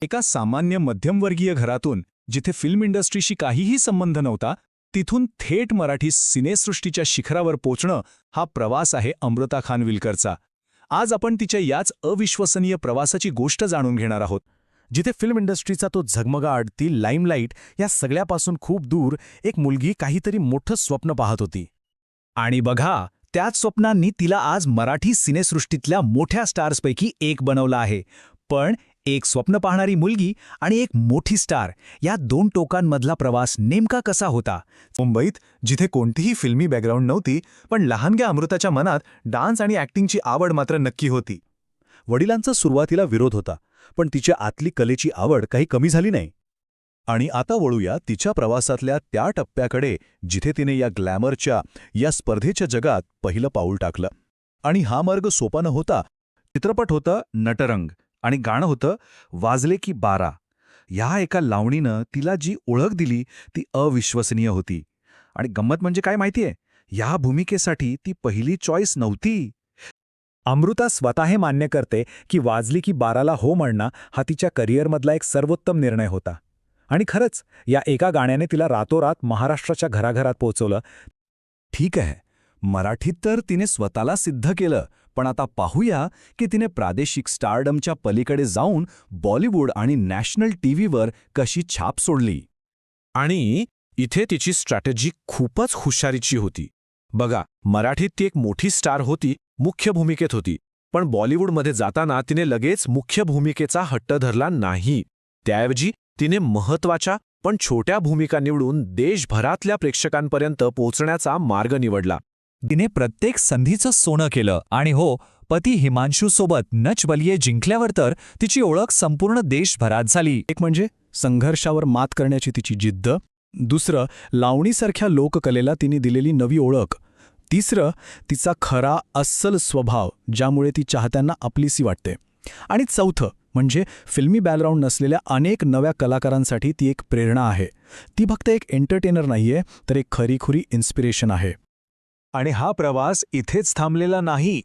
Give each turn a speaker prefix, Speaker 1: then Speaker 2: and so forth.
Speaker 1: एका सामान्य मध्यमवर्गीय घरातून, जिथे फिल्म इंडस्ट्रीशी काहीही संबंध नव्हता, तिथून थेट मराठी सिनेसृष्टीच्या शिखरावर पोचणं हा प्रवास आहे अमृता खानविलकरचा. आज आपण तिच्या याच अविश्वसनीय प्रवासाची गोष्ट जाणून घेणार आहोत.
Speaker 2: जिथे फिल्म इंडस्ट्रीचा तो झगमगाट, ती लाईमलाईट, या सगळ्यापासून खूप दूर एक मुलगी काहीतरी मोठं स्वप्न पाहत होती.
Speaker 1: आणि बघा, त्याच स्वप्नांनी तिला आज मराठी सिनेसृष्टीतल्या मोठ्या स्टार्सपैकी एक बनवलं आहे. पण एक स्वप्न पाहणारी मुलगी आणि एक मोठी स्टार, या दोन टोकांमधला प्रवास नेमका कसा होता?
Speaker 3: मुंबईत, जिथे कोणतीही फिल्मी बॅकग्राऊंड नव्हती, पण लहानग्या अमृताच्या मनात डान्स आणि ॲक्टिंगची आवड मात्र नक्की होती.
Speaker 2: वडिलांचा सुरुवातीला विरोध होता, पण तिच्या आतली कलेची आवड काही कमी झाली नाही.
Speaker 3: आणि आता वळूया तिच्या प्रवासातल्या त्या टप्प्याकडे, जिथे तिने या ग्लॅमरच्या, या स्पर्धेच्या जगात पहिलं पाऊल टाकलं. आणि हा मार्ग सोपा नव्हता. चित्रपट होतं नटरंग, आणि गाणं होतं वाजले की 12. ह्या एका लावणीनं तिला जी ओळख दिली ती अविश्वसनीय होती. आणि गंमत म्हणजे काय माहितीये, ह्या भूमिकेसाठी ती पहिली चॉईस नव्हती.
Speaker 1: अमृता स्वतः मान्य करते की वाजली की 12ला हो म्हणणं हा तिच्या करिअरमधला एक सर्वोत्तम निर्णय होता. आणि खरंच, या एका गाण्याने तिला रातोरात महाराष्ट्राच्या घराघरात पोहोचवलं.
Speaker 3: ठीक आहे, मराठीत तर तिने स्वतःला सिद्ध केलं, पण आता पाहूया की तिने प्रादेशिक स्टारडमच्या पलीकडे जाऊन बॉलिवूड आणि नॅशनल टीव्हीवर कशी छाप सोडली.
Speaker 4: आणि इथे तिची स्ट्रॅटेजी खूपच हुशारीची होती. बघा, मराठीत ती एक मोठी स्टार होती, मुख्य भूमिकेत होती. पण बॉलिवूडमध्ये जाताना तिने लगेच मुख्य भूमिकेचा हट्ट धरला नाही. त्याऐवजी तिने महत्त्वाच्या पण छोट्या भूमिका निवडून देशभरातल्या प्रेक्षकांपर्यंत पोहोचण्याचा मार्ग निवडला.
Speaker 1: तिने प्रत्येक संधीचं सोनं केलं. आणि हो, पती हिमांशूसोबत नच बलिये जिंकल्यावर तर तिची ओळख संपूर्ण देशभरात झाली.
Speaker 2: एक म्हणजे संघर्षावर मात करण्याची तिची जिद्द. दुसरं, लावणीसारख्या लोककलेला तिने दिलेली नवी ओळख. तिसरं, तिचा खरा अस्सल स्वभाव, ज्यामुळे ती चाहत्यांना आपलीसी वाटते. आणि चौथं म्हणजे फिल्मी बॅकग्राऊंड नसलेल्या अनेक नव्या कलाकारांसाठी ती एक प्रेरणा आहे. ती फक्त एक एंटरटेनर नाहीये, तर एक खरीखुरी इन्स्पिरेशन आहे.
Speaker 1: आणि हा प्रवास इथेच थांबलेला नाही.